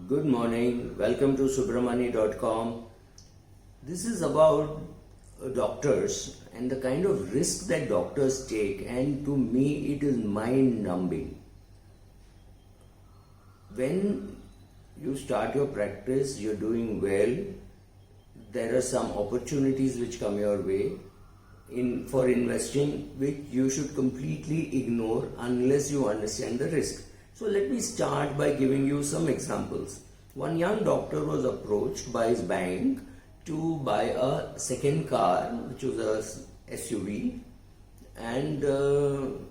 Good morning. Welcome to subramani.com. This is about doctors and the kind of risk that doctors take, and to me it is mind numbing. When you start your practice, you're doing well, there are some opportunities which come your way for investing which you should completely ignore unless you understand the risk. So let me start by giving you some examples. One young doctor was approached by his bank to buy a second car, which was a SUV, and to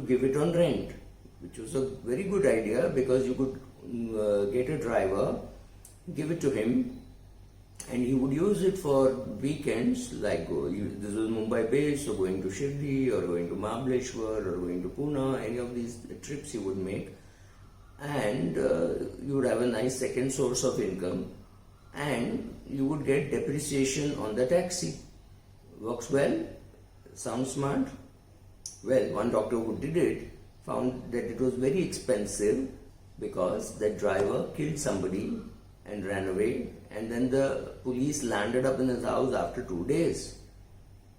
give it on rent, which was a very good idea because you could get a driver, give it to him, and he would use it for weekends, like this was Mumbai based, so going to Shirdi or going to Mahabaleshwar or going to Pune, any of these trips he would make, and you would have a nice second source of income, and you would get depreciation on the taxi. Works well, sounds smart. Well, one doctor who did it found that it was very expensive because the driver killed somebody and ran away, and then the police landed up in his house after 2 days,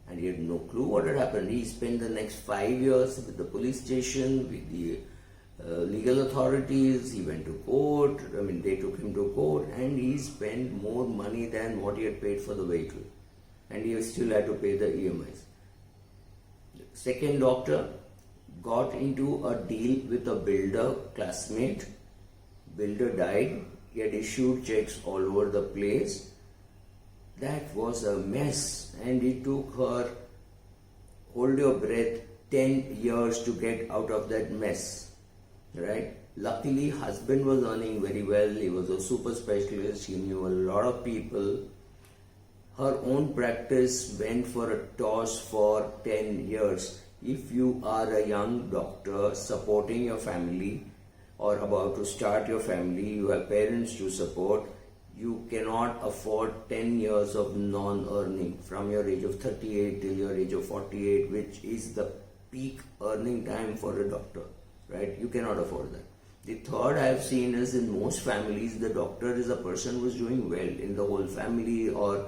and he had no clue what had happened. He spent the next 5 years with the police station, with the legal authorities. He went to court, they took him to court, and he spent more money than what he had paid for the vehicle, and he still had to pay the EMIs. Second doctor got into a deal with a builder classmate. Builder died. He had issued checks all over the place. That was a mess, and it took her, hold your breath, 10 years to get out of that mess, right? Luckily, husband was earning very well. He was a super specialist. He knew a lot of people. Her own practice went for a toss for 10 years. If you are a young doctor supporting your family, or about to start your family, you have parents to support, you cannot afford 10 years of non-earning from your age of 38 till your age of 48, which is the peak earning time for a doctor, right? You cannot afford that. The third I have seen is in most families, the doctor is a person who is doing well in the whole family or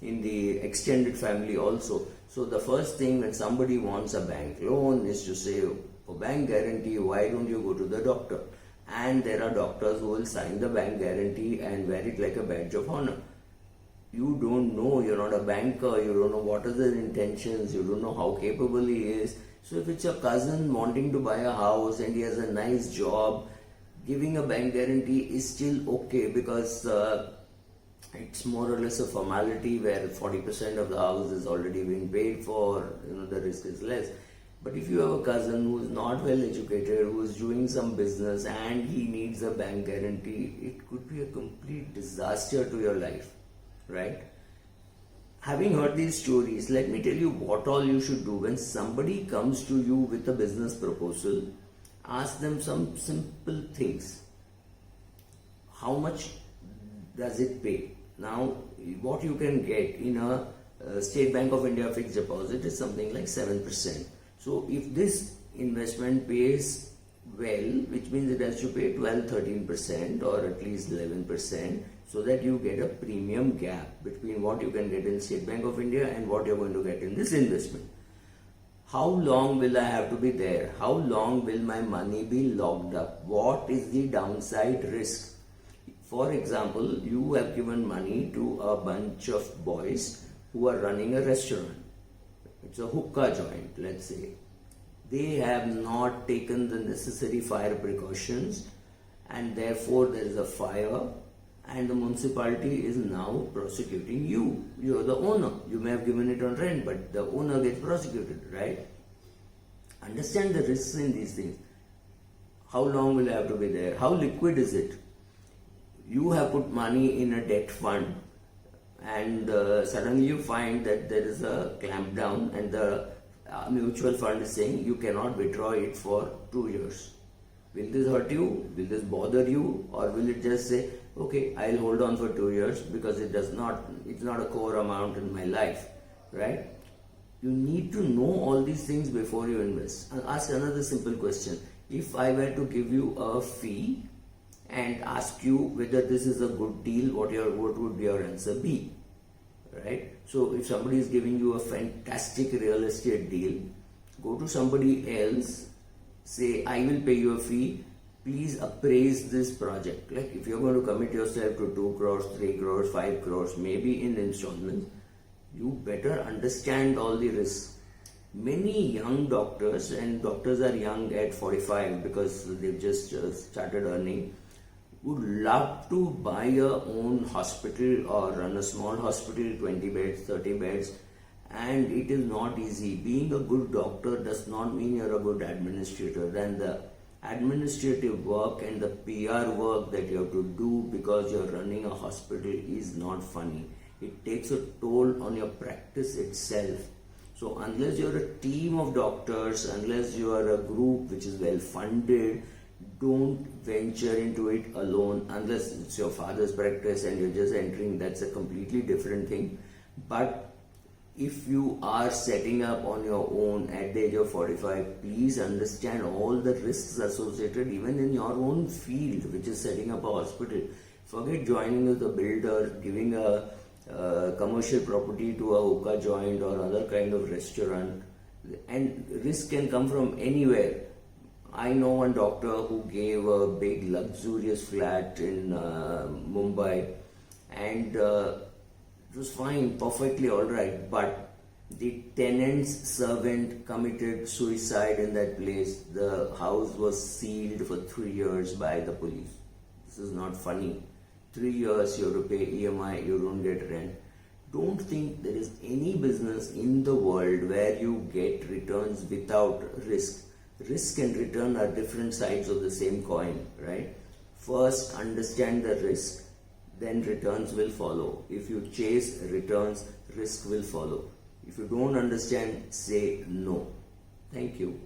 in the extended family also. So the first thing when somebody wants a bank loan is to say, for bank guarantee, why don't you go to the doctor? And there are doctors who will sign the bank guarantee and wear it like a badge of honor. You don't know, you're not a banker, you don't know what are their intentions, you don't know how capable he is. So if it's your cousin wanting to buy a house and he has a nice job, giving a bank guarantee is still okay because it's more or less a formality where 40% of the house is already being paid for, the risk is less. But if you have a cousin who is not well educated, who is doing some business and he needs a bank guarantee, it could be a complete disaster to your life, right? Having heard these stories, let me tell you what all you should do. When somebody comes to you with a business proposal, ask them some simple things. How much does it pay? Now, what you can get in a State Bank of India fixed deposit is something like 7%. So if this investment pays well, which means it has to pay 12-13% or at least 11%, so that you get a premium gap between what you can get in State Bank of India and what you're going to get in this investment. How long will I have to be there? How long will my money be locked up? What is the downside risk? For example, you have given money to a bunch of boys who are running a restaurant. It's a hookah joint, let's say. They have not taken the necessary fire precautions, and therefore there is a fire, and the municipality is now prosecuting you. You are the owner. You may have given it on rent, but the owner gets prosecuted, right? Understand the risks in these things. How long will I have to be there? How liquid is it? You have put money in a debt fund, and suddenly you find that there is a clampdown and the mutual fund is saying you cannot withdraw it for 2 years. Will this hurt you? Will this bother you? Or will it just say, okay, I'll hold on for 2 years because it's not a core amount in my life, right? You need to know all these things before you invest. I'll ask another simple question. If I were to give you a fee and ask you whether this is a good deal, what would your answer be? Right? So if somebody is giving you a fantastic real estate deal, go to somebody else, say, I will pay you a fee, please appraise this project. Like if you're going to commit yourself to 2 crores, 3 crores, 5 crores, maybe in installments, you better understand all the risks. Many young doctors, and doctors are young at 45 because they've just started earning, would love to buy a own hospital or run a small hospital, 20 beds, 30 beds, and it is not easy. Being a good doctor does not mean you're a good administrator. Then the administrative work and the PR work that you have to do because you're running a hospital is not funny. It takes a toll on your practice itself. So unless you're a team of doctors, unless you are a group which is well funded, don't venture into it alone unless it's your father's practice and you're just entering. That's a completely different thing. But if you are setting up on your own at the age of 45, please understand all the risks associated even in your own field, which is setting up a hospital. Forget joining with a builder, giving a commercial property to a hookah joint or other kind of restaurant. And risk can come from anywhere. I know one doctor who gave a big luxurious flat in Mumbai, and it was fine, perfectly alright, but the tenant's servant committed suicide in that place. The house was sealed for 3 years by the police. This is not funny. 3 years you have to pay EMI, you don't get rent. Don't think there is any business in the world where you get returns without risk. Risk and return are different sides of the same coin, right? First, understand the risk, then returns will follow. If you chase returns, risk will follow. If you don't understand, say no. Thank you.